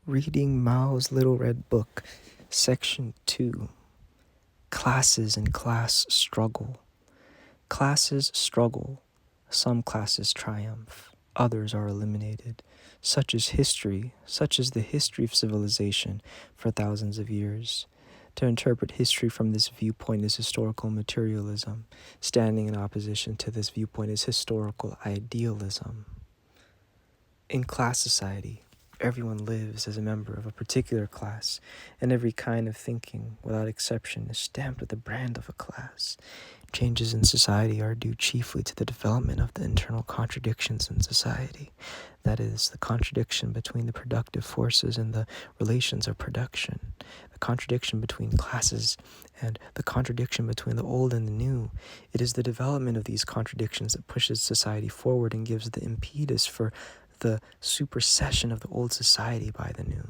Reading Mao's Little Red Book, Section 2, Classes and Class Struggle. Classes struggle. Some classes triumph. Others are eliminated. Such is history, such is the history of civilization for thousands of years. To interpret history from this viewpoint is historical materialism. Standing in opposition to this viewpoint is historical idealism. In class society, everyone lives as a member of a particular class, and every kind of thinking, without exception, is stamped with the brand of a class. Changes in society are due chiefly to the development of the internal contradictions in society. That is, the contradiction between the productive forces and the relations of production, the contradiction between classes and the contradiction between the old and the new. It is the development of these contradictions that pushes society forward and gives the impetus for the supersession of the old society by the new.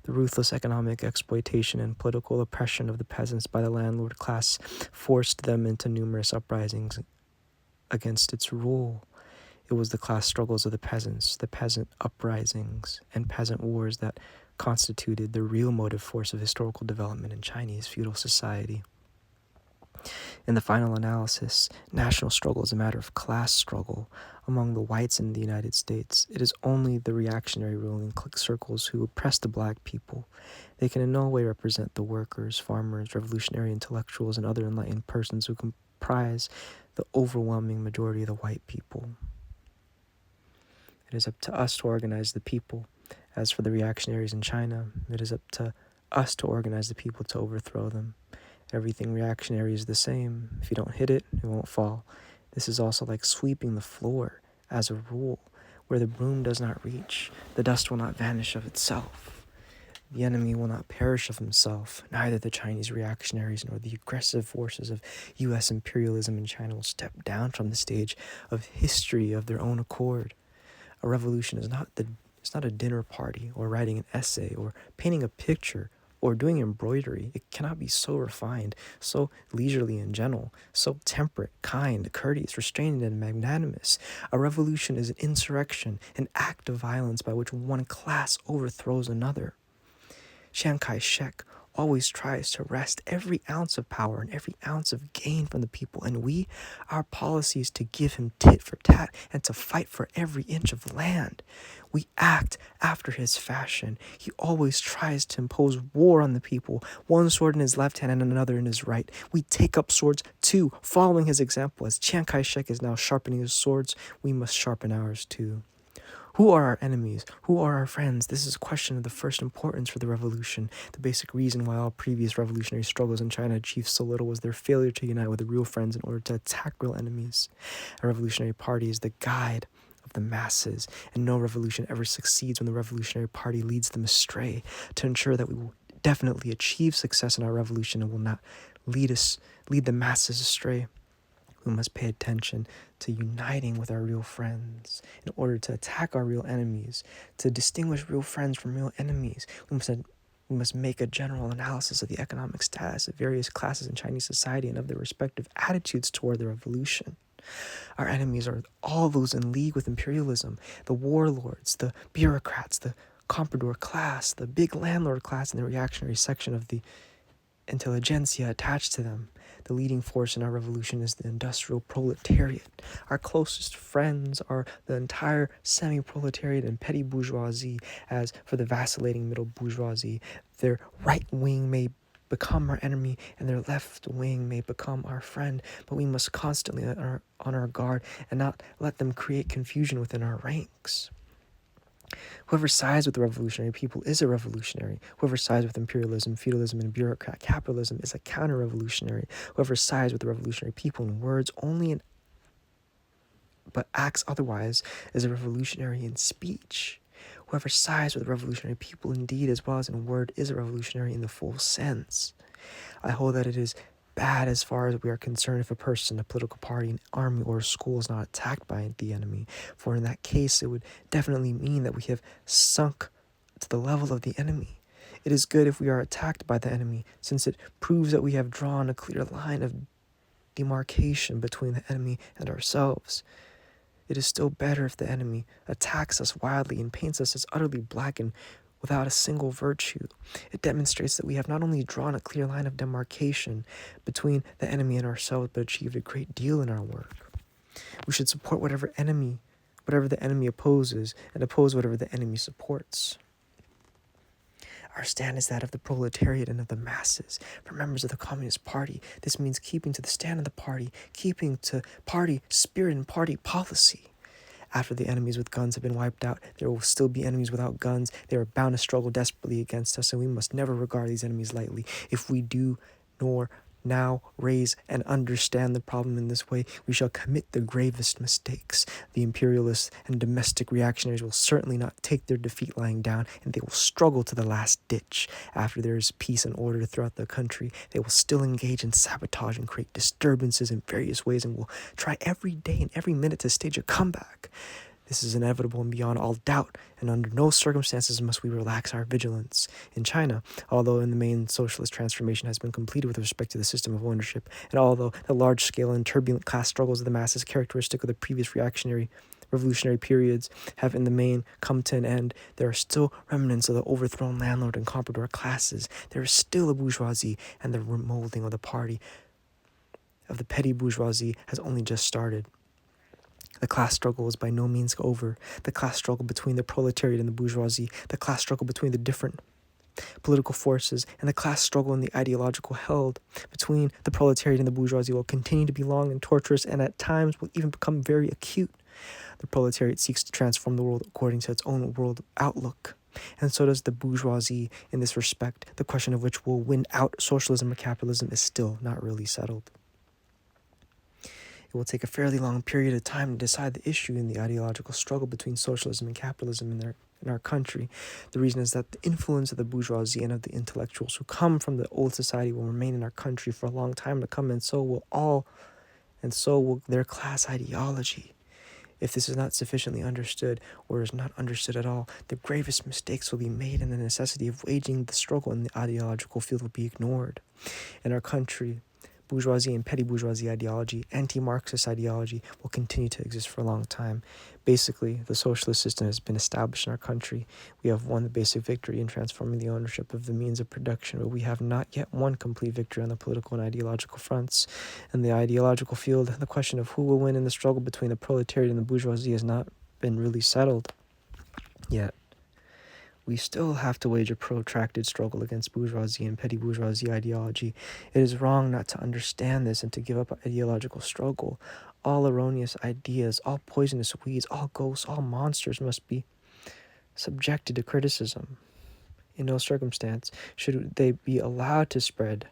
The ruthless economic exploitation and political oppression of the peasants by the landlord class forced them into numerous uprisings against its rule. It was the class struggles of the peasants, the peasant uprisings, and peasant wars that constituted the real motive force of historical development in Chinese feudal society. In the final analysis, national struggle is a matter of class struggle among the whites in the United States. It is only the reactionary ruling circles who oppress the black people. They can in no way represent the workers, farmers, revolutionary intellectuals, and other enlightened persons who comprise the overwhelming majority of the white people. It is up to us to organize the people. As for the reactionaries in China, it is up to us to organize the people to overthrow them. Everything reactionary is the same. If you don't hit it, it won't fall. This is also like sweeping the floor as a rule. Where the broom does not reach, the dust will not vanish of itself. The enemy will not perish of himself. Neither the Chinese reactionaries nor the aggressive forces of U.S. imperialism in China will step down from the stage of history of their own accord. A revolution is not a dinner party or writing an essay or painting a picture or doing embroidery. It cannot be so refined, so leisurely and gentle, so temperate, kind, courteous, restrained, and magnanimous. A revolution is an insurrection, an act of violence by which one class overthrows another. Chiang Kai-shek always tries to wrest every ounce of power and every ounce of gain from the people, and our policy is to give him tit for tat and to fight for every inch of land. We act after his fashion. He always tries to impose war on the people, one sword in his left hand and another in his right. We take up swords too, following his example. As Chiang Kai-shek is now sharpening his swords, we must sharpen ours too. Who are our enemies? Who are our friends? This is a question of the first importance for the revolution. The basic reason why all previous revolutionary struggles in China achieved so little was their failure to unite with the real friends in order to attack real enemies. A revolutionary party is the guide of the masses, and no revolution ever succeeds when the revolutionary party leads them astray. To ensure that we will definitely achieve success in our revolution and will not lead the masses astray, we must pay attention to uniting with our real friends in order to attack our real enemies. To distinguish real friends from real enemies, we must make a general analysis of the economic status of various classes in Chinese society and of their respective attitudes toward the revolution. Our enemies are all those in league with imperialism, the warlords, the bureaucrats, the comprador class, the big landlord class, and the reactionary section of the intelligentsia attached to them. The leading force in our revolution is the industrial proletariat. Our closest friends are the entire semi-proletariat and petty bourgeoisie. As for the vacillating middle bourgeoisie, their right wing may become our enemy and their left wing may become our friend, but we must constantly be on our guard and not let them create confusion within our ranks. Whoever sides with the revolutionary people is a revolutionary. Whoever sides with imperialism, feudalism, and bureaucrat capitalism is a counter-revolutionary. Whoever sides with the revolutionary people in words only but acts otherwise is a revolutionary in speech. Whoever sides with the revolutionary people in deed as well as in word is a revolutionary in the full sense. I hold that it is bad as far as we are concerned if a person, a political party, an army, or a school is not attacked by the enemy, for in that case it would definitely mean that we have sunk to the level of the enemy. It is good if we are attacked by the enemy, since it proves that we have drawn a clear line of demarcation between the enemy and ourselves. It is still better if the enemy attacks us wildly and paints us as utterly black and without a single virtue. It demonstrates that we have not only drawn a clear line of demarcation between the enemy and ourselves, but achieved a great deal in our work. We should support whatever the enemy opposes, and oppose whatever the enemy supports. Our stand is that of the proletariat and of the masses. For members of the Communist Party, this means keeping to the stand of the party, keeping to party spirit and party policy. After the enemies with guns have been wiped out, there will still be enemies without guns. They are bound to struggle desperately against us, and we must never regard these enemies lightly. If we do nor now raise and understand the problem in this way, we shall commit the gravest mistakes. The imperialists and domestic reactionaries will certainly not take their defeat lying down, and they will struggle to the last ditch. After there is peace and order throughout the country, they will still engage in sabotage and create disturbances in various ways, and will try every day and every minute to stage a comeback. This is inevitable and beyond all doubt, and under no circumstances must we relax our vigilance. In China, although in the main socialist transformation has been completed with respect to the system of ownership, and although the large-scale and turbulent class struggles of the masses characteristic of the previous revolutionary periods have in the main come to an end, there are still remnants of the overthrown landlord and comprador classes. There is still a bourgeoisie, and the remolding of the party of the petty bourgeoisie has only just started. The class struggle is by no means over. The class struggle between the proletariat and the bourgeoisie, the class struggle between the different political forces, and the class struggle and the ideological held between the proletariat and the bourgeoisie will continue to be long and torturous, and at times will even become very acute. The proletariat seeks to transform the world according to its own world outlook, and so does the bourgeoisie in this respect. The question of which will win out socialism or capitalism is still not really settled. It will take a fairly long period of time to decide the issue in the ideological struggle between socialism and capitalism in our country. The reason is that the influence of the bourgeoisie and of the intellectuals who come from the old society will remain in our country for a long time to come, and so will their class ideology. If this is not sufficiently understood, or is not understood at all, the gravest mistakes will be made, and the necessity of waging the struggle in the ideological field will be ignored. In our country, bourgeoisie and petty bourgeoisie ideology, anti-Marxist ideology will continue to exist for a long time. Basically, the socialist system has been established in our country. We have won the basic victory in transforming the ownership of the means of production, but we have not yet won complete victory on the political and ideological fronts. In the ideological field, the question of who will win in the struggle between the proletariat and the bourgeoisie has not been really settled yet. We still have to wage a protracted struggle against bourgeoisie and petty bourgeoisie ideology. It is wrong not to understand this and to give up ideological struggle. All erroneous ideas, all poisonous weeds, all ghosts, all monsters must be subjected to criticism. In no circumstance should they be allowed to spread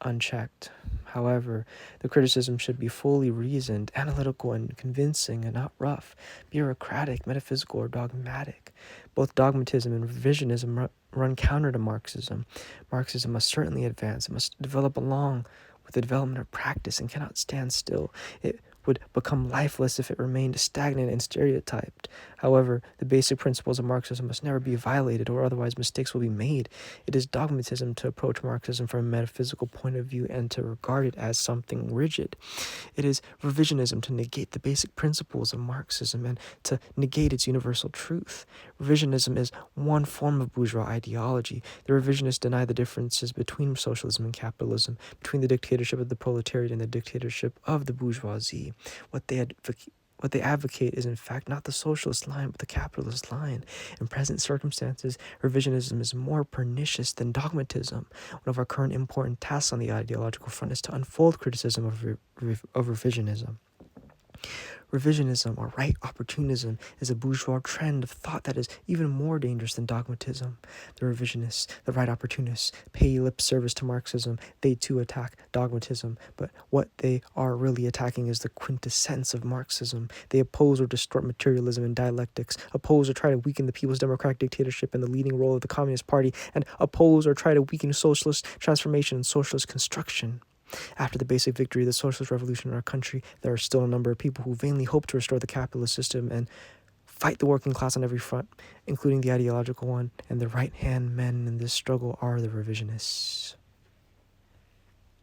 unchecked. However, the criticism should be fully reasoned, analytical, and convincing, and not rough, bureaucratic, metaphysical, or dogmatic. Both dogmatism and revisionism run counter to Marxism. Marxism must certainly advance. It must develop along with the development of practice and cannot stand still. It would become lifeless if it remained stagnant and stereotyped. However, the basic principles of Marxism must never be violated, or otherwise mistakes will be made. It is dogmatism to approach Marxism from a metaphysical point of view and to regard it as something rigid. It is revisionism to negate the basic principles of Marxism and to negate its universal truth. Revisionism is one form of bourgeois ideology. The revisionists deny the differences between socialism and capitalism, between the dictatorship of the proletariat and the dictatorship of the bourgeoisie. What they advocate is in fact not the socialist line, but the capitalist line. In present circumstances, revisionism is more pernicious than dogmatism. One of our current important tasks on the ideological front is to unfold criticism of revisionism. Revisionism, or right opportunism, is a bourgeois trend of thought that is even more dangerous than dogmatism. The revisionists, the right opportunists, pay lip service to Marxism. They too attack dogmatism, but what they are really attacking is the quintessence of Marxism. They oppose or distort materialism and dialectics, oppose or try to weaken the people's democratic dictatorship and the leading role of the Communist Party, and oppose or try to weaken socialist transformation and socialist construction. After the basic victory of the socialist revolution in our country, there are still a number of people who vainly hope to restore the capitalist system and fight the working class on every front, including the ideological one, and the right-hand men in this struggle are the revisionists.